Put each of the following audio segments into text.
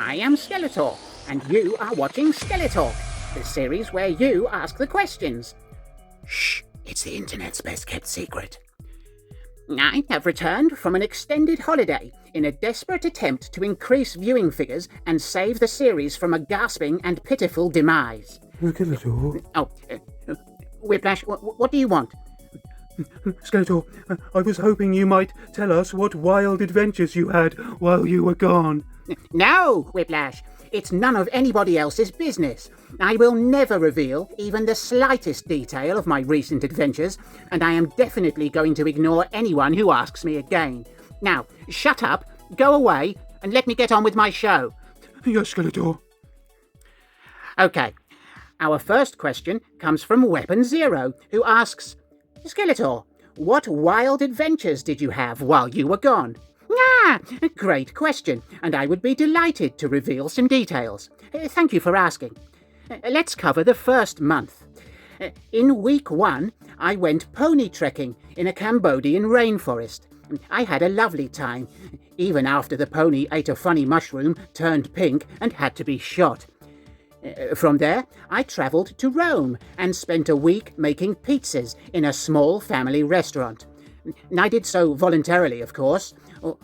I am Skeletor, and you are watching SkeleTalk, the series where you ask the questions. Shh, it's the internet's best kept secret. I have returned from an extended holiday in a desperate attempt to increase viewing figures and save the series from a gasping and pitiful demise. Skeletor. Oh, Whiplash, what do you want? Skeletor, I was hoping you might tell us what wild adventures you had while you were gone. No, Whiplash, it's none of anybody else's business. I will never reveal even the slightest detail of my recent adventures, and I am definitely going to ignore anyone who asks me again. Now, shut up, go away, and let me get on with my show. Yes, Skeletor. Okay, our first question comes from Weapon Zero, who asks, Skeletor, what wild adventures did you have while you were gone? Ah, great question, and I would be delighted to reveal some details. Thank you for asking. Let's cover the first month. In week 1, I went pony trekking in a Cambodian rainforest. I had a lovely time, even after the pony ate a funny mushroom, turned pink, and had to be shot. From there, I travelled to Rome and spent a week making pizzas in a small family restaurant. I did so voluntarily, of course,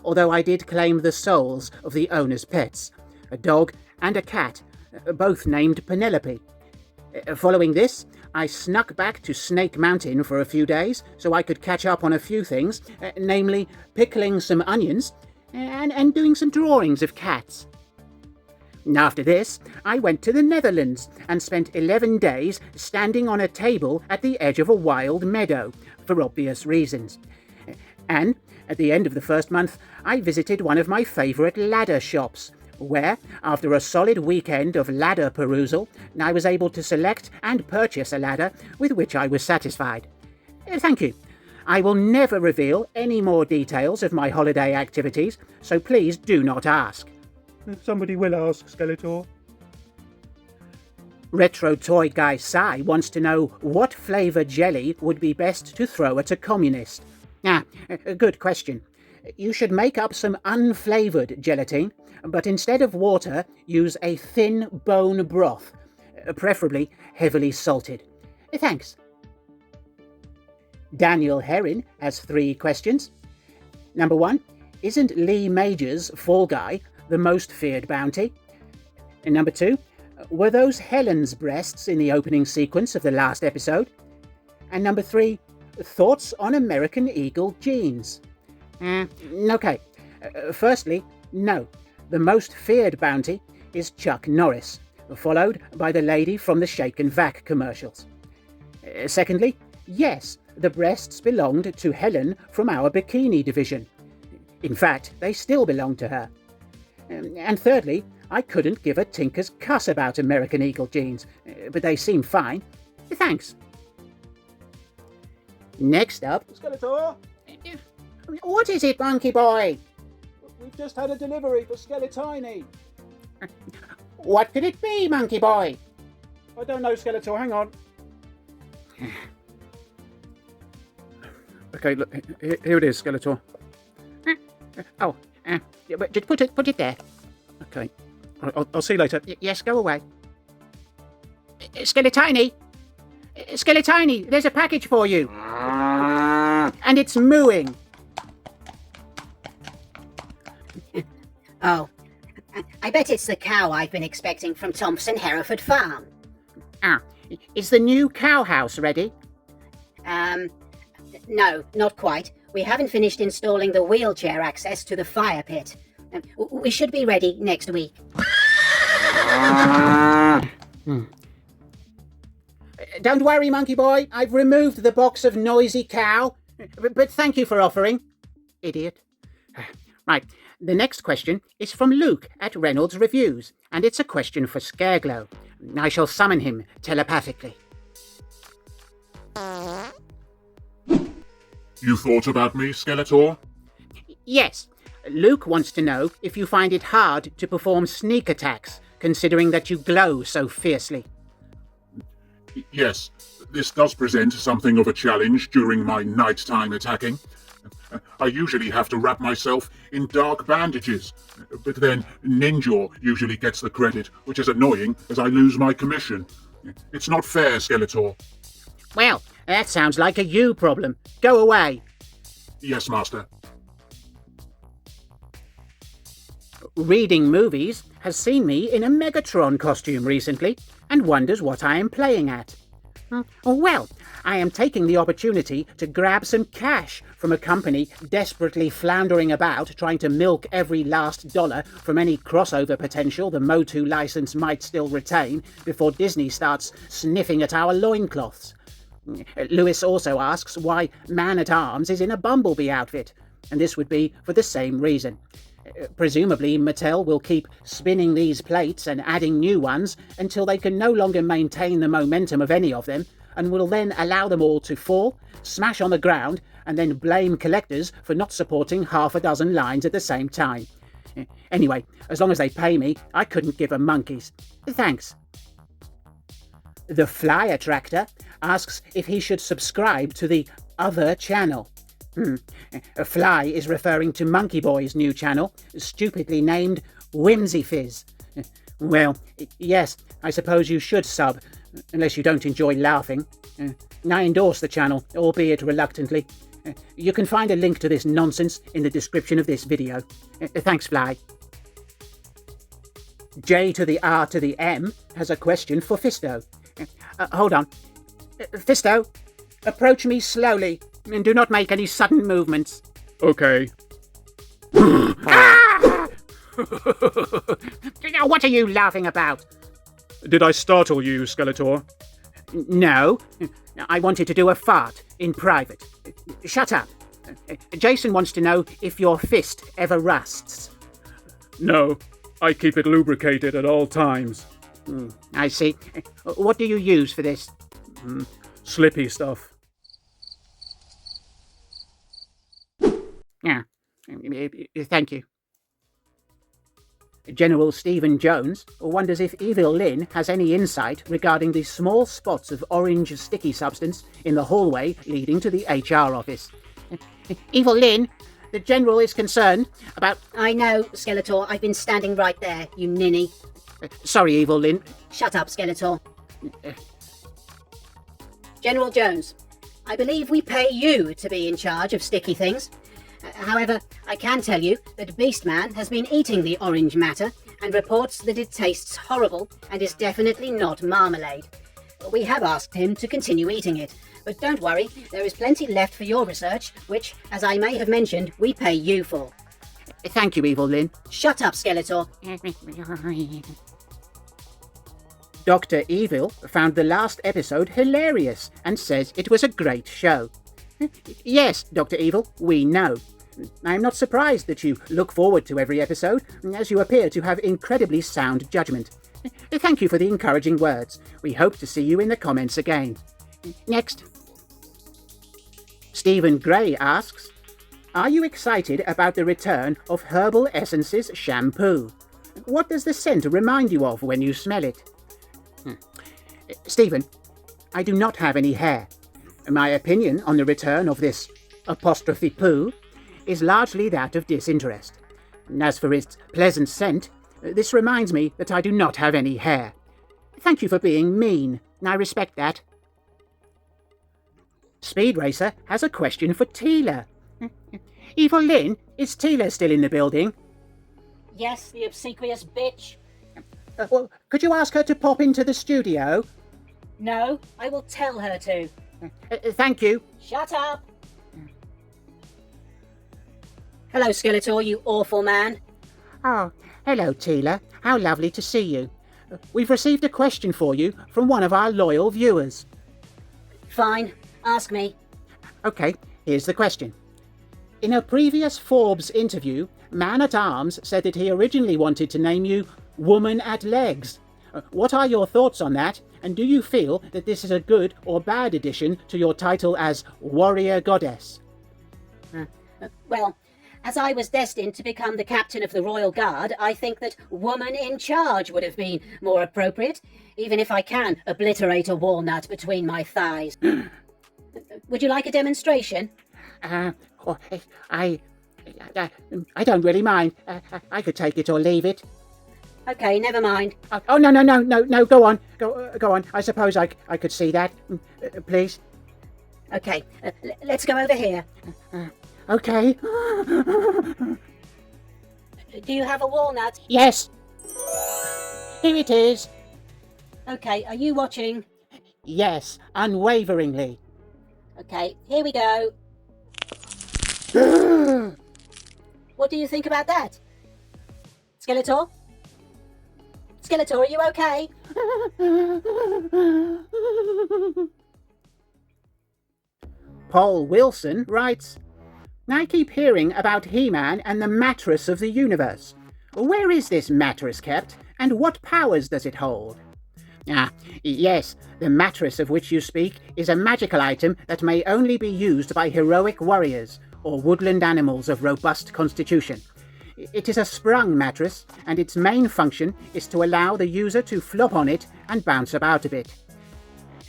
although I did claim the souls of the owner's pets, a dog and a cat, both named Penelope. Following this, I snuck back to Snake Mountain for a few days so I could catch up on a few things, namely pickling some onions and doing some drawings of cats. After this, I went to the Netherlands and spent 11 days standing on a table at the edge of a wild meadow, for obvious reasons. And at the end of the first month, I visited one of my favourite ladder shops, where, after a solid weekend of ladder perusal, I was able to select and purchase a ladder with which I was satisfied. Thank you. I will never reveal any more details of my holiday activities, so please do not ask. Somebody will ask, Skeletor. Retro Toy Guy Sai wants to know what flavour jelly would be best to throw at a communist. A good question. You should make up some unflavoured gelatine, but instead of water, use a thin bone broth, preferably heavily salted. Thanks. Daniel Herrin has 3 questions. Number 1, isn't Lee Majors' Fall Guy the most feared bounty? And number 2, were those Helen's breasts in the opening sequence of the last episode? And number 3, thoughts on American Eagle jeans? Okay. Firstly, no. The most feared bounty is Chuck Norris, followed by the lady from the Shake and Vac commercials. Secondly, yes, the breasts belonged to Helen from our bikini division. In fact, they still belong to her. And thirdly, I couldn't give a tinker's cuss about American Eagle jeans, but they seem fine. Thanks. Next up... Skeletor, What is it, Monkeyboy? we've just had a delivery for Skeletiny. What could it be, Monkeyboy? I don't know, Skeletor, hang on. Okay, look, here it is, Skeletor. But just put it there. Okay, I'll see you later. Yes, go away. Skeletiny! Skeletiny, there's a package for you. And it's mooing. Oh, I bet it's the cow I've been expecting from Thompson Hereford Farm. Is the new cow house ready? No, not quite. We haven't finished installing the wheelchair access to the fire pit. We should be ready next week. Don't worry, Monkeyboy. I've removed the box of noisy cow. But thank you for offering. Idiot. Right. The next question is from Luke at Reynolds Reviews, and it's a question for Scareglow. I shall summon him telepathically. You thought about me, Skeletor? Yes. Luke wants to know if you find it hard to perform sneak attacks, considering that you glow so fiercely. Yes, this does present something of a challenge during my nighttime attacking. I usually have to wrap myself in dark bandages. But then Ninja usually gets the credit, which is annoying as I lose my commission. It's not fair, Skeletor. Well, that sounds like a you problem. Go away. Yes, Master. Reading Movies has seen me in a Megatron costume recently and wonders what I am playing at. Well, I am taking the opportunity to grab some cash from a company desperately floundering about trying to milk every last dollar from any crossover potential the Motu license might still retain before Disney starts sniffing at our loincloths. Lewis also asks why Man-at-Arms is in a Bumblebee outfit, and this would be for the same reason. Presumably, Mattel will keep spinning these plates and adding new ones until they can no longer maintain the momentum of any of them, and will then allow them all to fall, smash on the ground, and then blame collectors for not supporting half a dozen lines at the same time. Anyway, as long as they pay me, I couldn't give a monkey's. Thanks. The Fly Attractor asks if he should subscribe to the other channel. Fly is referring to Monkeyboy's new channel, stupidly named Whimsy Fizz. Well, yes, I suppose you should sub, unless you don't enjoy laughing. I endorse the channel, albeit reluctantly. You can find a link to this nonsense in the description of this video. Thanks, Fly. J to the R to the M has a question for Fisto. Hold on. Fisto, approach me slowly and do not make any sudden movements. Okay. What are you laughing about? Did I startle you, Skeletor? No, I wanted to do a fart in private. Shut up. Jason wants to know if your fist ever rusts. No, I keep it lubricated at all times. I see. What do you use for this? Slippy stuff. Yeah, thank you. General Stephen Jones wonders if Evil Lyn has any insight regarding the small spots of orange sticky substance in the hallway leading to the HR office. Evil Lyn, the General is concerned about... I know, Skeletor. I've been standing right there, you ninny. Sorry, Evil Lyn. Shut up, Skeletor. General Jones, I believe we pay you to be in charge of sticky things. However, I can tell you that Beastman has been eating the orange matter and reports that it tastes horrible and is definitely not marmalade. We have asked him to continue eating it, but don't worry, there is plenty left for your research, which, as I may have mentioned, we pay you for. Thank you, Evil Lyn. Shut up, Skeletor. Dr. Evil found the last episode hilarious and says it was a great show. Yes, Dr. Evil, we know. I am not surprised that you look forward to every episode, as you appear to have incredibly sound judgment. Thank you for the encouraging words. We hope to see you in the comments again. Next. Stephen Gray asks, are you excited about the return of Herbal Essences shampoo? What does the scent remind you of when you smell it? Stephen, I do not have any hair. My opinion on the return of this apostrophe poo is largely that of disinterest. As for its pleasant scent, this reminds me that I do not have any hair. Thank you for being mean. I respect that. Speed Racer has a question for Teela. Evil Lyn, is Teela still in the building? Yes, the obsequious bitch. Well, could you ask her to pop into the studio? No, I will tell her to. Thank you. Shut up. Hello, Skeletor, you awful man. Oh, hello, Teela. How lovely to see you. We've received a question for you from one of our loyal viewers. Fine, ask me. Okay, here's the question. In a previous Forbes interview, Man-at-Arms said that he originally wanted to name you Woman at Legs. What are your thoughts on that, and do you feel that this is a good or bad addition to your title as Warrior Goddess? Well, as I was destined to become the captain of the Royal Guard, I think that Woman in Charge would have been more appropriate, even if I can obliterate a walnut between my thighs. Would you like a demonstration? Oh, I don't really mind. I could take it or leave it. Okay, never mind. Oh, no, go on. Go on. I suppose I could see that. Please. Okay, let's go over here. Okay. Do you have a walnut? Yes. Here it is. Okay, are you watching? Yes, unwaveringly. Okay, here we go. What do you think about that? Skeletor? Skeletor, are you okay? Paul Wilson writes, I keep hearing about He-Man and the mattress of the universe. Where is this mattress kept, and what powers does it hold? Yes, the mattress of which you speak is a magical item that may only be used by heroic warriors or woodland animals of robust constitution. It is a sprung mattress, and its main function is to allow the user to flop on it and bounce about a bit.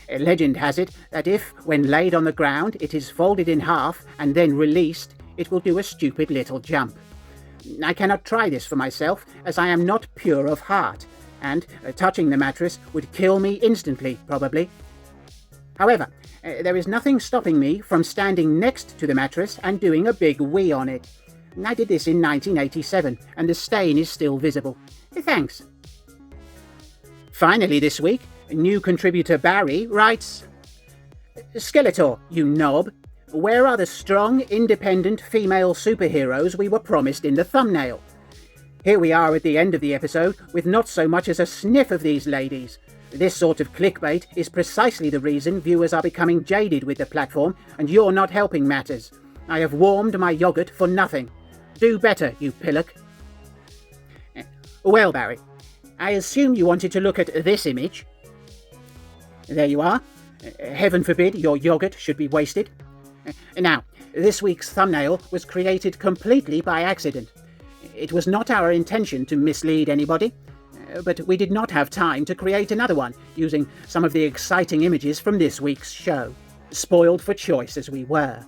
Legend has it that if, when laid on the ground, it is folded in half and then released, it will do a stupid little jump. I cannot try this for myself, as I am not pure of heart, and touching the mattress would kill me instantly, probably. However, there is nothing stopping me from standing next to the mattress and doing a big wee on it. I did this in 1987, and the stain is still visible. Thanks. Finally this week, new contributor Barry writes, Skeletor, you knob. Where are the strong, independent female superheroes we were promised in the thumbnail? Here we are at the end of the episode with not so much as a sniff of these ladies. This sort of clickbait is precisely the reason viewers are becoming jaded with the platform, and you're not helping matters. I have warmed my yogurt for nothing. Do better, you pillock. Well, Barry, I assume you wanted to look at this image. There you are. Heaven forbid your yogurt should be wasted. Now, this week's thumbnail was created completely by accident. It was not our intention to mislead anybody, but we did not have time to create another one using some of the exciting images from this week's show, spoiled for choice as we were.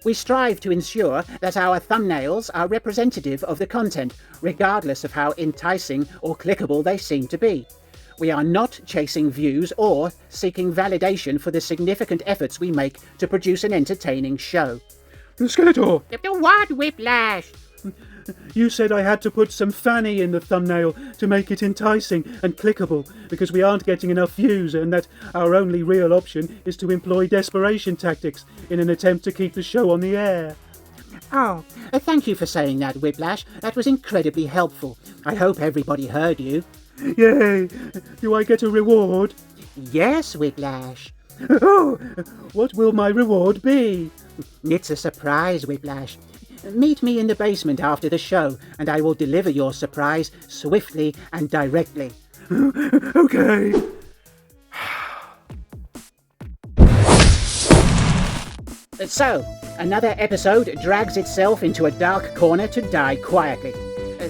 We strive to ensure that our thumbnails are representative of the content, regardless of how enticing or clickable they seem to be. We are not chasing views or seeking validation for the significant efforts we make to produce an entertaining show. Skeletor, What, Whiplash? you said I had to put some fanny in the thumbnail to make it enticing and clickable because we aren't getting enough views, and that our only real option is to employ desperation tactics in an attempt to keep the show on the air. Oh, thank you for saying that, Whiplash. That was incredibly helpful. I hope everybody heard you. Yay! Do I get a reward? Yes, Whiplash. Oh, what will my reward be? It's a surprise, Whiplash. Meet me in the basement after the show, and I will deliver your surprise swiftly and directly. Okay. So, another episode drags itself into a dark corner to die quietly.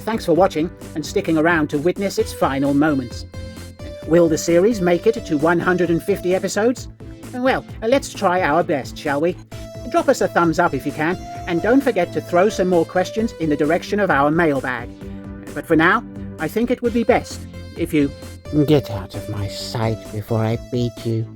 Thanks for watching and sticking around to witness its final moments. Will the series make it to 150 episodes? Well, let's try our best, shall we? Drop us a thumbs up if you can, and don't forget to throw some more questions in the direction of our mailbag. But for now, I think it would be best if you get out of my sight before I beat you.